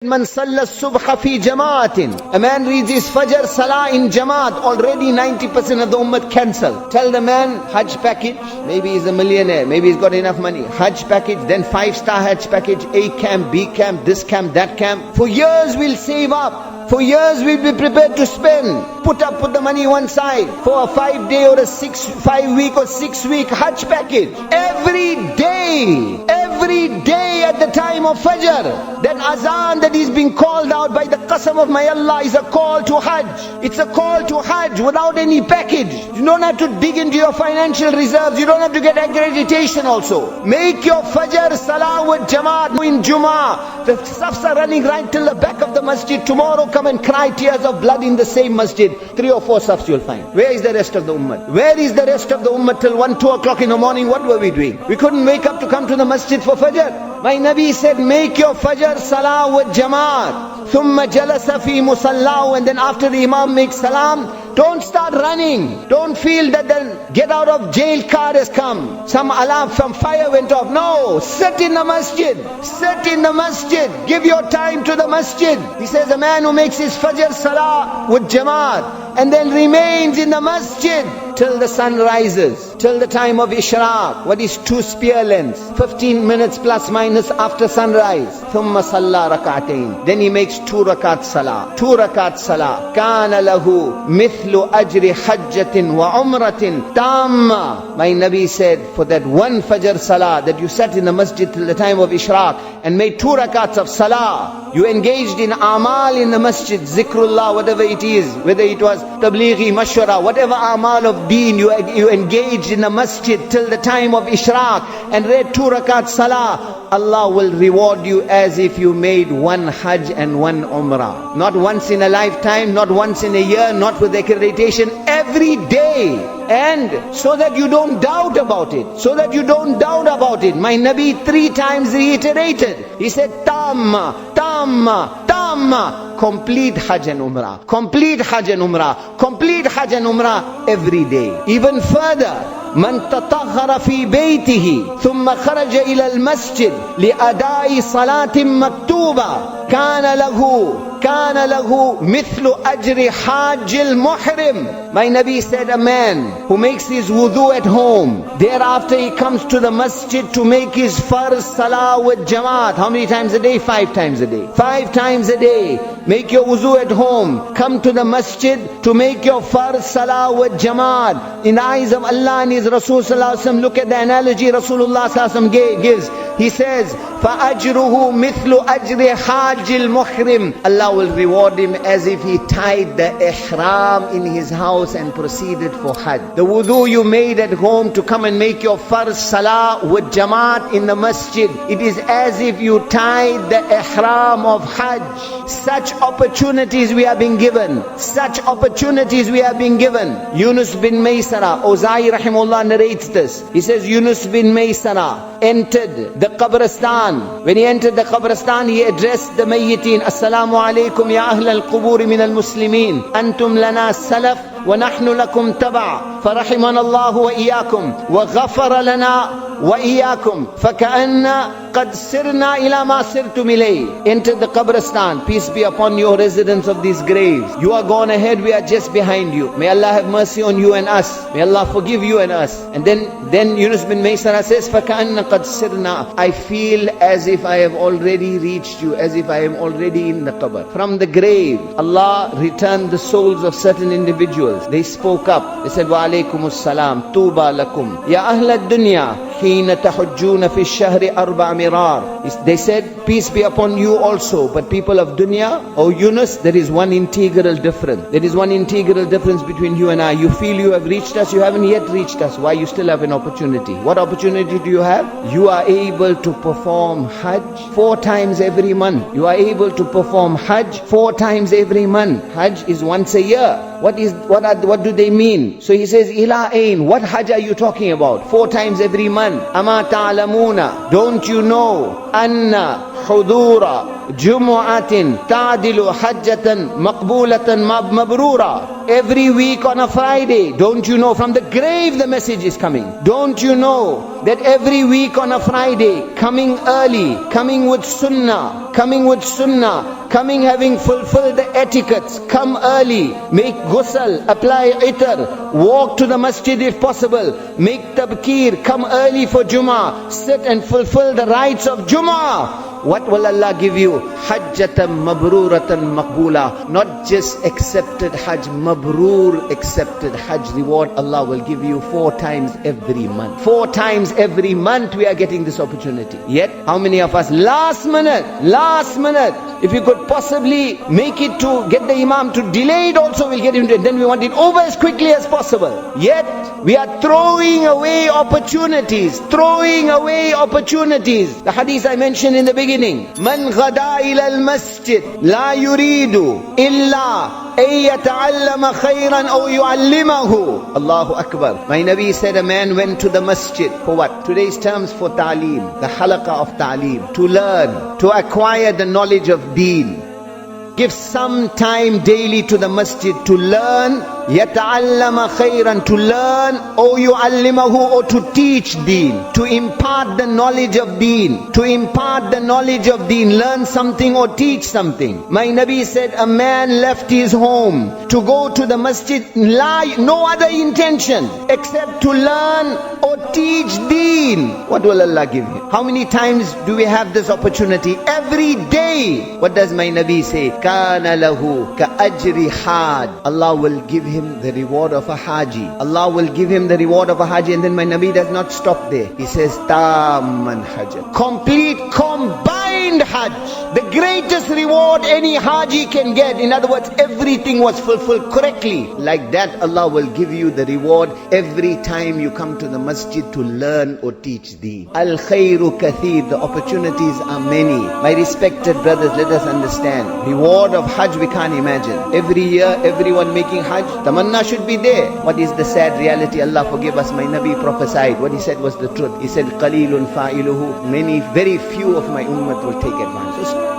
Man salla subha fi jamaatin. A man reads his fajr salah in jamaat. Already 90% of the ummah cancel. Tell the man Hajj package. Maybe he's a millionaire. Maybe he's got enough money. Hajj package, then 5-star Hajj package. A camp, B camp, this camp, that camp. For years we'll save up. For years we'll be prepared to spend. Put the money one side for a 5-day or a 5-week or 6-week Hajj package. Every day at the time of Fajr, that azan that is being called out by the qasam of my Allah is a call to Hajj. It's a call to Hajj without any package. You don't have to dig into your financial reserves. You don't have to get accreditation also. Make your Fajr Salah with Jamaat in Jummah. The safs are running right till the back of the masjid. Tomorrow come and cry tears of blood in the same masjid. 3 or 4 safs you'll find. Where is the rest of the ummah? Where is the rest of the ummah till 1-2 o'clock in the morning? What were we doing? We couldn't wake up to come to the masjid for Fajr. My Nabi said, make your Fajr Salah with Jamaat. ثُمَّ جَلَسَ فِي مُصَلَّاهُ. And then after the Imam makes salam, don't start running. Don't feel that the get out of jail card has come. Some alarm, some fire went off. No, sit in the masjid. Sit in the masjid. Give your time to the masjid. He says, a man who makes his Fajr Salah with Jamaat and then remains in the masjid till the sun rises, till the time of Ishraq. What is 2 spear lengths? 15 minutes plus minus after sunrise. ثُمَّ صَلَّى رَكَعَتَيْنِ. Then he makes 2 rakat salah. 2 rakat salah. كَانَ لَهُ مِثْلُ أَجْرِ حَجَّةٍ وَعُمْرَةٍ تَامَّةٍ. My Nabi said, for that one Fajr Salah that you sat in the masjid till the time of Ishraq and made 2 rakats of salah, you engaged in amal in the masjid, zikrullah, whatever it is, whether it was tablighi, mashwara, whatever amal of deen, you engaged in the masjid till the time of Ishraq and read 2 rakat salah. Allah will reward you as if you made 1 Hajj and 1 Umrah. Not once in a lifetime, not once in a year, not with accreditation, every day. And so that you don't doubt about it. So that you don't doubt about it. My Nabi 3 times reiterated. He said, Tamma, Tamma, Tamma. Complete Hajj and Umrah. Complete Hajj and Umrah. Complete Hajj and Umrah every day. Even further, من تطهر في بيته ثم خرج إلى المسجد لأداء صلاة مكتوبة كان له مثل أجر حاج المحرم. My Nabi said, a man who makes his wudu at home, thereafter he comes to the masjid to make his farz salah with jamaat. How many times a day? 5 times a day. 5 times a day. Make your wudu at home. Come to the masjid to make your farz salah with jamaat. In the eyes of Allah and His Rasul sallallahu alaihi wasallam, look at the analogy Rasulullah sallallahu alaihi wasallam gives. He says, فَأَجْرُهُ مِثْلُ أَجْرِ حَاجِ الْمُحْرِمِ. Allah will reward him as if he tied the ihram in his house and proceeded for Hajj. The wudu you made at home to come and make your farz salah with jamaat in the masjid, it is as if you tied the ihram of Hajj. Such opportunities we are being given. Such opportunities we are being given. Yunus bin Maysara, Ozai rahimullah narrates this. He says, Yunus bin Maysara entered the Qabristan. When he entered the Qabristan, he addressed the Mayyiteen, Assalamu alaikum ya ahl al-qubur min al-muslimin. Antum lana salaf wa nahnu lakum taba'. فرحمنا الله وإياكم وغفر لنا وإياكم فكأن قد سرنا إلى ما سرتم إليه. Enter the Qabristan. Peace be upon your residents of these graves. You are gone ahead, we are just behind you. May Allah have mercy on you and us. May Allah forgive you and us. And then Yunus bin Maysara says, فكأن قد سرنا. I feel as if I have already reached you, as if I am already in the qabr. From the grave, Allah returned the souls of certain individuals. They spoke up. They said, وعليكم السلام طوبى لكم يا أهل الدنيا حين تحجون في الشهر 4 مرار. They said, peace be upon you also, but people of dunya, O Yunus, there is one integral difference. There is one integral difference between you and I. You feel you have reached us, you haven't yet reached us. Why? You still have an opportunity. What opportunity do you have? You are able to perform Hajj 4 times every month. You are able to perform Hajj 4 times every month. Hajj is once a year. What do they mean? So he says, ila ain, what Hajj are you talking about? 4 times every month. Ama ta'lamuna, don't you know? Anna hudura jumu'atin ta'dilu hajjatan maqbulatan mabrura. Every week on a Friday, don't you know, from the grave the message is coming. Don't you know that every week on a Friday, coming early, coming with sunnah, coming having fulfilled the etiquettes, come early, make ghusl, apply itar, walk to the masjid if possible, make tabkir, come early for Jummah, sit and fulfill the rites of Jummah. What will Allah give you? Hajjatan mabruratan maqbula. Not just accepted Hajj, mabrur accepted Hajj reward. Allah will give you 4 times every month. 4 times every month we are getting this opportunity. Yet, how many of us, last minute, if you could possibly make it to get the Imam to delay it also, we'll get into it. Then we want it over as quickly as possible. Yet, we are throwing away opportunities. The hadith I mentioned in the beginning. Man ghada ila al-masjid la yuridu illa ay yata'allama khayran aw yu'allimahu. Allahu Akbar. My Nabi said a man went to the masjid for what? Today's terms for ta'aleem, the halaqah of ta'aleem, to learn, to acquire the knowledge of deen. Give some time daily to the masjid to learn, yata'allama khayran, to learn, or yu'allimahu, or to teach deen, to impart the knowledge of deen, learn something or teach something. My Nabi said a man left his home to go to the masjid, no other intention except to learn or teach deen. What will Allah give him? How many times do we have this opportunity? Every day. What does my Nabi say? Kana lahu ka ajri hajj. Allah will give him the reward of a haji. Allah will give him the reward of a haji. And then my Nabi does not stop there. He says, Tamman hajj. Complete, combined hajj. The greatest reward any haji can get. In other words, everything was fulfilled correctly. Like that, Allah will give you the reward every time you come to the masjid to learn or teach deen. Al khayru kathir. The opportunities are many. My respected brothers, let us understand. Reward of Hajj we can't imagine. Every year, everyone making Hajj, tamanna should be there. What is the sad reality? Allah forgive us. My Nabi prophesied. What he said was the truth. He said, qalilun fa'iluhu. Many, very few of my ummah will take advantage. So